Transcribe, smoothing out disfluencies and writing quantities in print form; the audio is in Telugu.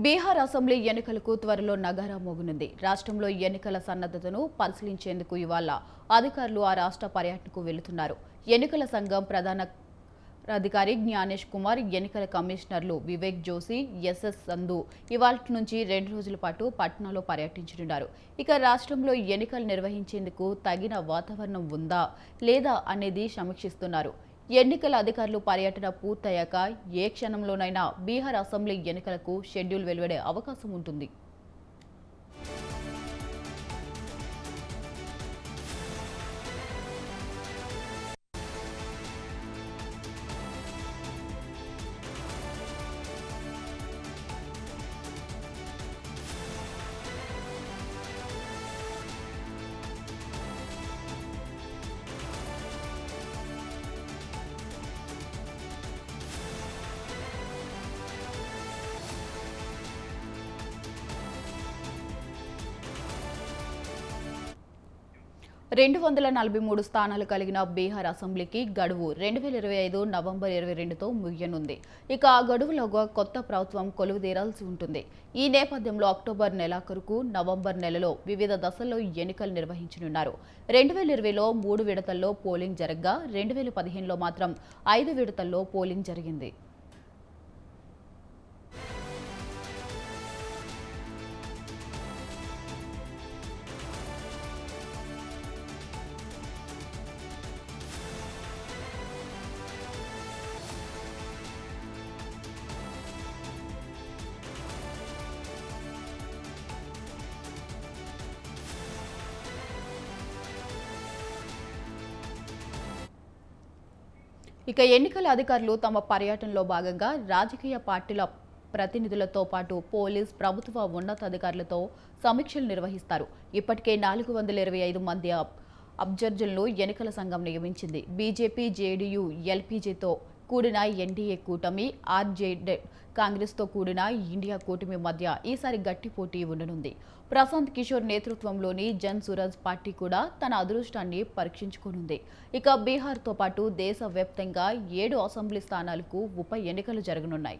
బీహార్ అసెంబ్లీ ఎన్నికలకు త్వరలో నగారా మోగనుంది. రాష్ట్రంలో ఎన్నికల సన్నద్ధతను పరిశీలించేందుకు ఇవాళ అధికారులు ఆ రాష్ట్ర పర్యటనకు వెళుతున్నారు. ఎన్నికల సంఘం ప్రధాన అధికారి జ్ఞానేష్ కుమార్, ఎన్నికల కమిషనర్లు వివేక్ జోషి, ఎస్ఎస్ సంధు ఇవాల్టి నుంచి 2 రోజుల పాటు పట్నాలో పర్యటించనున్నారు. ఇక రాష్ట్రంలో ఎన్నికలు నిర్వహించేందుకు తగిన వాతావరణం ఉందా లేదా అనేది సమీక్షిస్తున్నారు. ఎన్నికల అధికారులు పర్యటన పూర్తయ్యాక ఏ క్షణంలోనైనా బీహార్ అసెంబ్లీ ఎన్నికలకు షెడ్యూల్ వెలువడే అవకాశం ఉంటుంది. 243 స్థానాలు కలిగిన బీహార్ అసెంబ్లీకి గడువు 2025 నవంబర్ 22తో ముగియనుంది. ఇక ఆ గడువులోగా కొత్త ప్రభుత్వం కొలువుదీరాల్సి ఉంటుంది. ఈ నేపథ్యంలో అక్టోబర్ నెలాఖరుకు నవంబర్ నెలలో వివిధ దశల్లో ఎన్నికలు నిర్వహించనున్నారు. 2020లో 3 విడతల్లో పోలింగ్ జరగ్గా 2015లో మాత్రం 5 విడతల్లో పోలింగ్ జరిగింది. ఇక ఎన్నికల అధికారులు తమ పర్యటనలో భాగంగా రాజకీయ పార్టీల ప్రతినిధులతో పాటు పోలీస్, ప్రభుత్వ ఉన్నతాధికారులతో సమీక్షలు నిర్వహిస్తారు. ఇప్పటికే 425 మంది అబ్జర్వర్లను ఎన్నికల సంఘం నియమించింది. బీజేపీ, జేడీయూ, ఎల్పీజీతో కూడిన ఎన్డీఏ కూటమి, ఆర్జేడీ, కాంగ్రెస్తో కూడిన ఇండియా కూటమి మధ్య ఈసారి గట్టి పోటీ ఉండనుంది. ప్రశాంత్ కిషోర్ నేతృత్వంలోని జన్ సురాజ్ పార్టీ కూడా తన అదృష్టాన్ని పరీక్షించుకోనుంది. ఇక బీహార్తో పాటు దేశవ్యాప్తంగా 7 అసెంబ్లీ స్థానాలకు ఉప ఎన్నికలు జరగనున్నాయి.